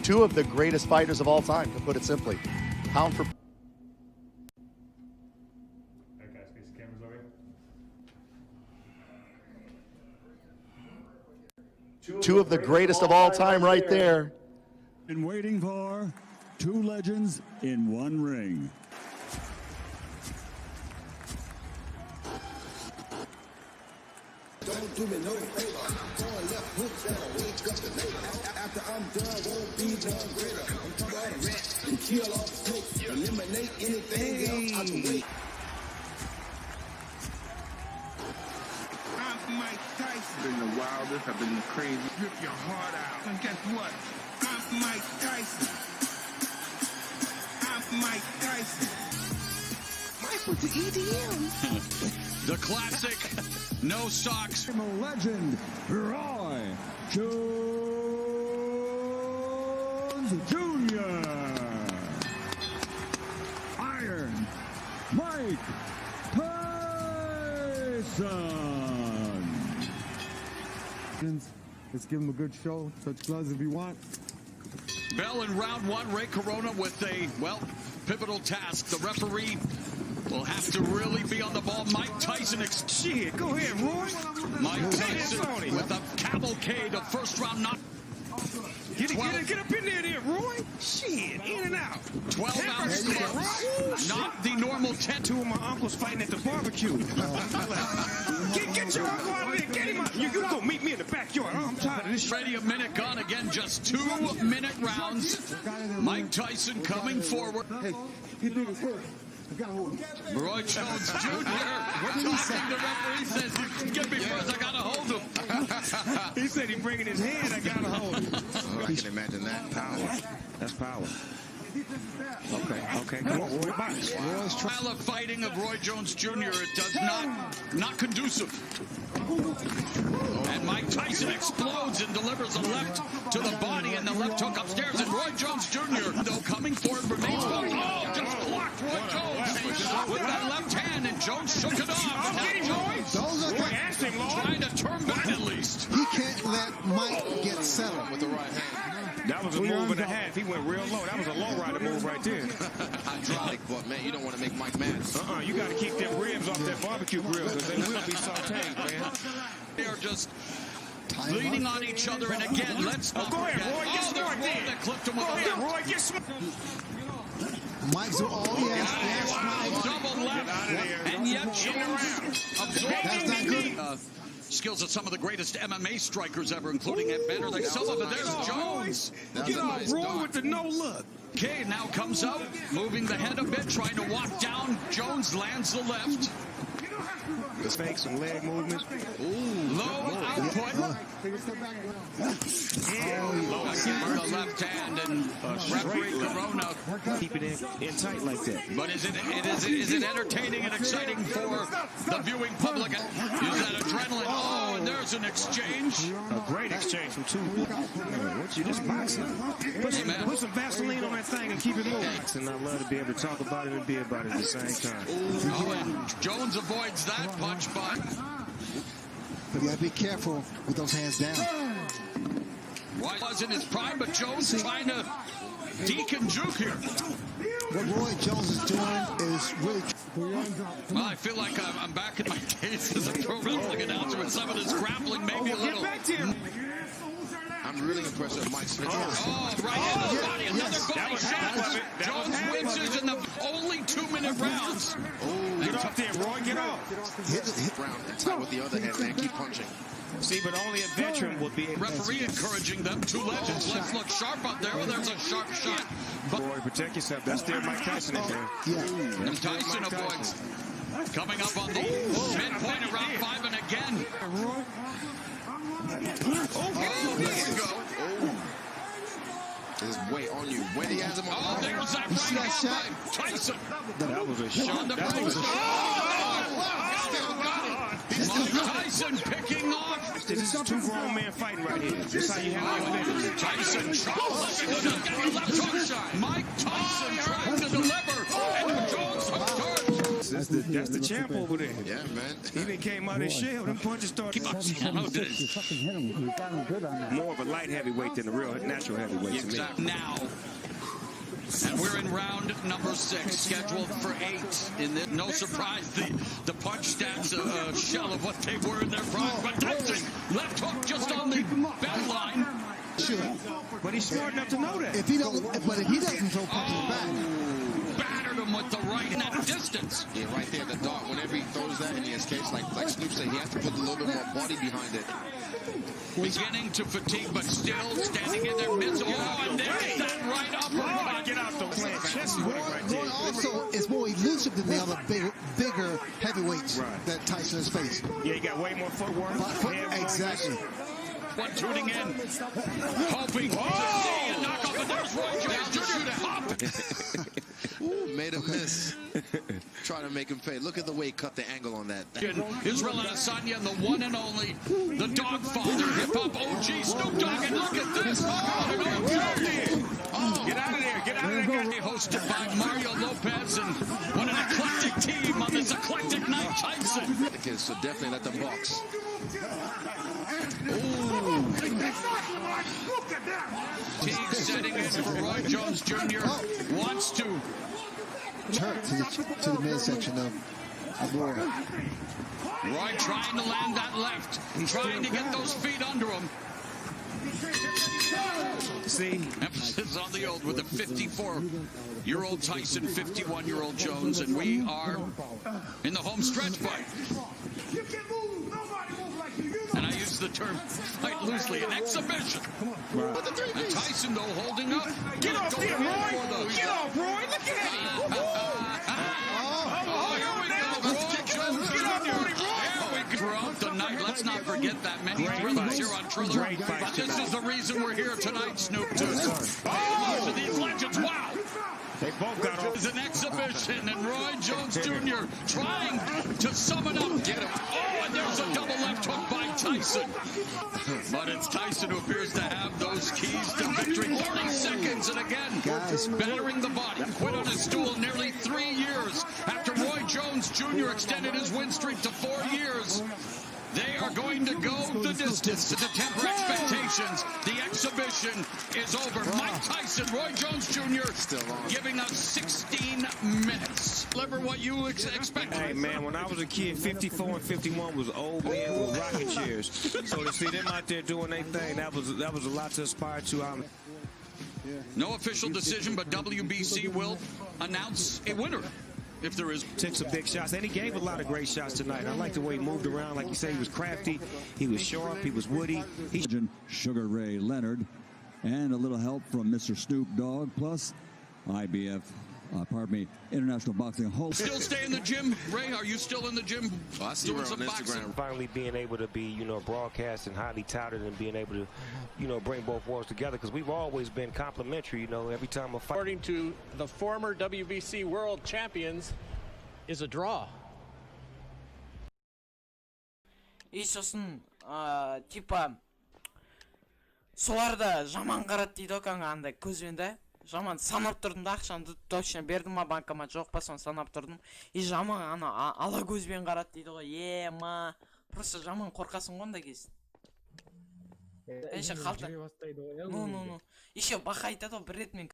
Two of the greatest fighters of all time, to put it simply. Pound for two of the greatest of all time right there. Been waiting for two legends in one ring. Don't do me no favor. Going left hook down, wage just a neighbor. After I'm done, won't be done greater. I'm talking about rats and kill all the snakes. Eliminate anything else out the way. I'm Mike Tyson. I've been the wildest, I've been the craziest. Rip your heart out. And guess what? I'm Mike Tyson. I'm Mike Tyson. Mike with the EDM. The classic, no socks. I'm a legend, Roy Jones Jr. Iron Mike Tyson. Let's give him a good show. Touch gloves if you want. Bell in round one. Ray Corona with a, well, pivotal task. The referee will have to really be on the ball. Mike Tyson. Shit, go ahead, Roy. Mike Tyson with a cavalcade of first-round knock. Get up in there then, Roy. Shit, in and out. 12-ounce gloves. Not the normal 10. Two of my uncles fighting at the barbecue. Get your uncle out of there. Get him out. You go meet me in the backyard. I'm tired of this. Ready, a minute gone. Again, just 2-minute rounds. Mike Tyson coming forward. Hey, he did his head. Roy Jones Jr. talking to the referee says, "Get me first. I gotta hold him." He said he's bringing his hand. I gotta hold him. Oh, I can imagine that. Power. That's power. Okay. Come on, Roy. Box. Trial of fighting of Roy Jones Jr. It does not conducive. And Mike Tyson explodes and delivers a left to the body and the left hook upstairs. And Roy Jones Jr., though, coming forward, remains focused. Oh, just blocked Roy Jones with that left hand, and Jones shook it off. Trying to turn back at least. He can't let Mike get settled With the right hand. That was a move and a half. He went real low. That was a low rider move right there. Hydraulic, but man, you don't want to make Mike mad. You got to keep them ribs off that barbecue grill because they will be sauteed, man. They are just leaning on each other, and again, let's not go ahead, forget. Roy, get smart Roy there. that clipped him with Go a ahead, left. Roy, get smart. Mike's yes, Mike. Double left, and yet Jones absorbing skills of some of the greatest MMA strikers ever, including Ed Banner. Like some of it, there's Jones. Get off, Roy, with the no look. Okay, now comes out, moving the head a bit, trying to walk down. Jones lands the left. Let's make some leg movements. Low output. Low again, the left hand, and referee Corona. Keep it in tight like that. But is it entertaining and exciting for the viewing public? Is that adrenaline? Oh, and there's an exchange. A great exchange from two. What you just boxing? Put some Vaseline on that thing and keep it moving. And I love to be able to talk about it and be about it at the same time. Oh, and Jones avoids that punch, but You gotta be careful with those hands down. Roy was in his prime, but Jones trying to deke and juke here. What Roy Jones is doing is really... Well, I feel like I'm back in my days as a pro wrestling announcer with some of this grappling, maybe a little. I'm really impressed with Mike Smith. Oh, right in the body, another body shot. Jones wins in the only 2-minute rounds. Get off there, Roy, get off. Hit round and tie with the other hand, man. Keep punching. See, but only a veteran would be able. Referee encouraging them. Two legends. Let's look sharp out there. Well, there's a sharp shot. Roy, protect yourself. That's there Mike Tyson in there. Yeah. And Tyson avoids. Coming up on the midpoint of round 5, and again. Oh, there you go. This is way on you. When he has him on. Oh, there's that right hand by Tyson. That was a shot. That was a shot. Tyson picking off. This is two grown men fighting right here. This is how you handle it. Tyson Mike Tyson trying to deliver. And Jones hooked hard. That's the That's the champ over there. Yeah, man. He done came out his shell. Them punches started. More of a light heavyweight than a real natural heavyweight to me. Now. And we're in round number 6, scheduled for 8. In this, no surprise, the punch stats a shell of what they were in their prime. But Tyson, left hook just on the bell line. Sure. But he's smart enough to know that. If he doesn't throw punches back. Battered him with the right in that distance. Yeah, right there, the dart. Whenever he throws that in his case, like Snoop said, he has to put a little bit more body behind it. Beginning to fatigue, but still standing in their midst. Oh, and there's that right uppercut. Get out the plant. Chest work right there. Roy also is more elusive than the other bigger heavyweights that Tyson has faced. Yeah, he got way more footwork. Exactly. One tuning in, hoping to see a knockoff, but there's Roy Jones Jr. Ooh, made a miss. Trying to make him pay. Look at the way he cut the angle on that. Israel Adesanya and the one and only, the Dogfather, hip-hop OG Snoop Dogg, and look at this. Oh, Get out of there. Get out of there. Hosted by Mario Lopez, and what an eclectic team on this eclectic night, Tyson. Okay, so definitely let them box. Teague setting in for Roy Jones Jr. Wants to Turn to the midsection of Roy. Roy trying to land that left, trying to get those feet under him. See? Emphasis on the old with a 54-year-old Tyson, 51-year-old Jones, and we are in the home stretch fight. And I use the term fight loosely, an exhibition. And Tyson, though, holding up. Get off there, Roy! Get off, Roy! Look at him! Throughout the night, let's not forget that many thrillers here on Triller. But this is the reason we're here tonight, Snoop Dogg. Oh, these legends, wow! They both got off. It's an exhibition, and Roy Jones Jr. trying to sum it up. Get him. Oh, and there's a double left hook by Tyson. But it's Tyson who appears to have those keys to victory. 40 seconds, and again, battering the body. Quit on his stool nearly 3 years after Roy Jones Jr. extended his win streak to 4 years. They are going to go the distance to temper expectations. The exhibition is over. Mike Tyson, Roy Jones Jr. still on, giving us 16 minutes. Deliver what you expected. Hey, man, when I was a kid, 54 and 51 was old men with rocking chairs. So to see them out there doing their thing, that was a lot to aspire to. No official decision, but WBC will announce a winner. If there is. Took some big shots, and he gave a lot of great shots tonight. I like the way he moved around. Like you say, he was crafty, he was sharp, he was woody. Sugar Ray Leonard, and a little help from Mr. Snoop Dogg, plus IBF, International Boxing Hall. Still stay in the gym, Ray? Are you still in the gym? Oh, I see her on Instagram. Finally being able to be, broadcast and highly touted, and being able to, bring both worlds together, because we've always been complimentary, every time a fight. According to the former WBC world champions, is a draw. И сосын типа соларда жаман қарады дейді ғой кәдімгі андай көзбен да жаман санап тұрдым да ақшаны точно бердім ма банкомат жоқ па соны санап тұрдым и жаман ана ала көзбен қарады дейді ғой ма просто жаман қорқасың ғой ондай кез еще қалта еще бақа айтады ғой бір рет мен